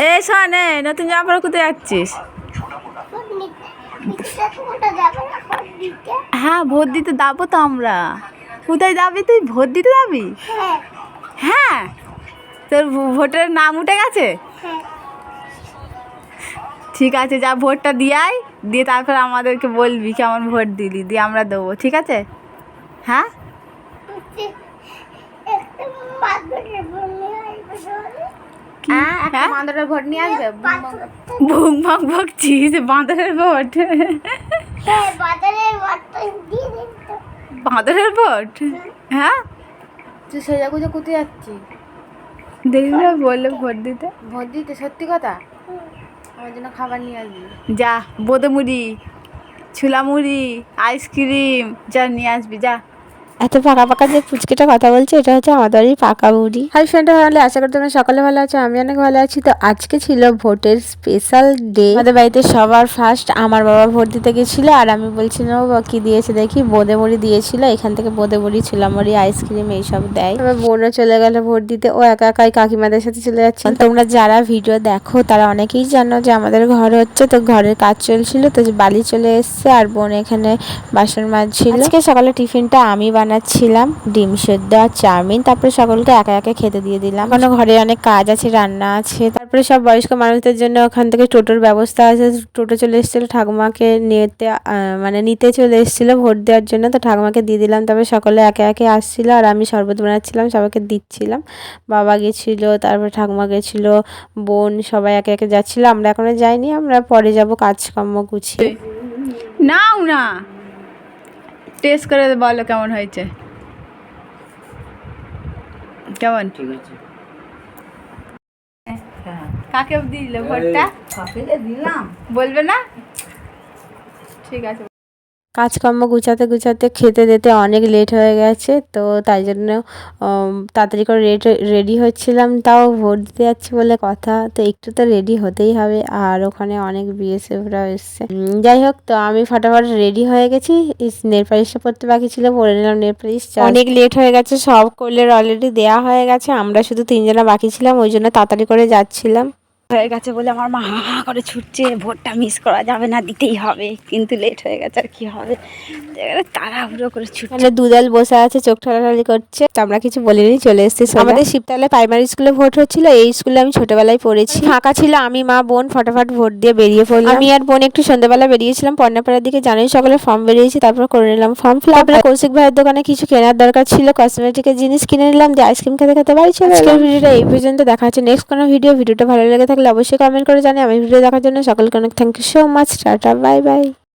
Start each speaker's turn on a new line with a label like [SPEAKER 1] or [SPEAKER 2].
[SPEAKER 1] এই শোন, নতুন জামা পরে কোথায় যাচ্ছিস? হ্যাঁ, ভোট দিতে যাবো তো আমরা। কোথায় যাবি তুই? ভোট দিতে যাবি? হ্যাঁ, তোর ভোটের নাম উঠে গেছে? ঠিক আছে, যা ভোটটা দিয়ে আয়, দিয়ে তারপর আমাদেরকে বলবি কেমন ভোট দিলি, দিয়ে আমরা দেবো, ঠিক আছে? হ্যাঁ,
[SPEAKER 2] বাঁদরের ভোট নিয়ে আসবে।
[SPEAKER 1] ভুং ভাং বকছিস? বাঁদরের ভোট? বাঁদরের ভোট? হ্যাঁ,
[SPEAKER 2] তুই সোজা গুজে কোথায় যাচ্ছিস?
[SPEAKER 1] দেখবি না, বললো ভোট দিতে।
[SPEAKER 2] ভোট দিতে? সত্যি কথা? আমার জন্য খাবার নিয়ে আসবি।
[SPEAKER 1] যা, বোঁদে মুড়ি, ছোলা মুড়ি, আইসক্রিম যা নিয়ে আসবি, যা।
[SPEAKER 3] এত পাকা পাকা যে পুচকিটা কথা বলছে, এটা হচ্ছে আমাদেরই পাকা বুড়ি। হাই ফ্রেন্ডরা, ভালো আশা করি তোমরা সকলে ভালো আছো। আমি অনেক ভালো আছি। তো আজকে ছিল ভোটের স্পেশাল ডে। আমাদের বাড়িতে সবার ফার্স্ট আমার বাবা ভোট দিতে গেছিল, আর আমি বলছিলাম বাবা কি দিয়েছে দেখি। বোঁদে মুড়ি দিয়েছিল, এখান থেকে বোঁদে মুড়ি, ছোলা মুড়ি, আইসক্রিম এইসব দেয়। আমার বোনও চলে গেল ভোট দিতে, ও একা একাই কাকিমাদের সাথে চলে যাচ্ছে। তোমরা যারা ভিডিও দেখো তারা অনেকেই জানো যে আমাদের ঘর হচ্ছে, তো ঘরের কাজ চলছিল, তো বালি চলে এসছে, আর বোন এখানে বাসন মাজছিল। আজকে সকালে টিফিনটা আমি বানাচ্ছিলাম, ডিম সেদ্ধ আর চাউমিন, তারপরে সকলকে একা একা খেতে দিয়ে দিলাম। কারণ ঘরে অনেক কাজ আছে, রান্না আছে। তারপরে সব বয়স্ক মানুষদের জন্য ওখান থেকে টোটোর ব্যবস্থা আছে, টোটো চলে এসেছিলো ঠাকুমাকে নিতে চলে এসেছিলো ভোট দেওয়ার জন্য, তো ঠাকুমাকে দিয়ে দিলাম। তারপরে সকলে একে একে আসছিল, আর আমি শরবত বানাচ্ছিলাম, সবাইকে দিচ্ছিলাম। বাবা গেছিলো, তারপরে ঠাকুমা গেছিলো, বোন, সবাই একে একে যাচ্ছিলো। আমরা এখনো যাইনি, আমরা পরে যাব কাজকর্ম গুছিয়ে।
[SPEAKER 1] নাও না, টেস্ট করে বলো কেমন হয়েছে। কেমন?
[SPEAKER 4] ঠিক আছে।
[SPEAKER 1] কাকে দিল ভোটটা?
[SPEAKER 4] দিলাম।
[SPEAKER 1] বলবে না? ঠিক আছে।
[SPEAKER 3] কাজকর্ম গুছাতে গুছাতে খেতে দিতে অনেক লেট হয়ে গেছে, তো তাই জন্য তাড়াতাড়ি করে রেডি হচ্ছিলাম। তাও ভোট দিতে যাচ্ছি বলে কথা, তো একটু তো রেডি হতেই হবে। আর ওখানে অনেক বিএসএফরাও এসছে। যাই হোক, তো আমি ফটাফট রেডি হয়ে গেছি। নেল পালিশটা পরতে বাকি ছিল, পরে নিলাম নেল পালিশ। অনেক লেট হয়ে গেছে, সব কোলের অলরেডি দেওয়া হয়ে গেছে, আমরা শুধু 3 জনা বাকি ছিলাম, ওই জন্য তাড়াতাড়ি করে যাচ্ছিলাম।
[SPEAKER 1] হয়ে গেছে বলে আমার মা হা করে ছুটছে, ভোটটা মিস করা যাবে না, দিতেই হবে। কিন্তু লেট হয়ে গেছে, আর কি হবে, তাড়াহুড়ো করে ছুটছে।
[SPEAKER 3] মানে দুদল বসে আছে, চোখ ঠালাঠালি করছে। তো আমরা কিছু বলিনি, চলে এসেছি। আমাদের শিবতলা প্রাইমারি স্কুলে ভোট হচ্ছিল, এই স্কুলে আমি ছোটবেলায় পড়েছি। ফাঁকা ছিল, আমি মা বোন ফটাফট ভোট দিয়ে বেরিয়ে পড়লাম। আমি আর বোন একটু সন্ধ্যাবেলা বেরিয়েছিলাম পর্ণাপাড়ার দিকে, জানোই সকলে ফর্ম বেরিয়েছি, তারপর করে নিলাম ফর্ম ফিল আপ। কৌশিক ভাইয়ের দোকানে কিছু কেনার দরকার ছিল, কসমেটিকের জিনিস কিনে নিলাম, দিয়ে আইসক্রিম খেতে খেতে বাড়ি চলে এলাম। আজকের ভিডিওটা এই পর্যন্ত, দেখা হচ্ছে নেক্সট কোনো ভিডিওটা ভালো লেগে থাকলে অবশ্যই কমেন্ট করে জানি। আমি ভিডিও দেখার জন্য সকলকে অনেক থ্যাংক ইউ সো মাচ। টাটা, বাই বাই।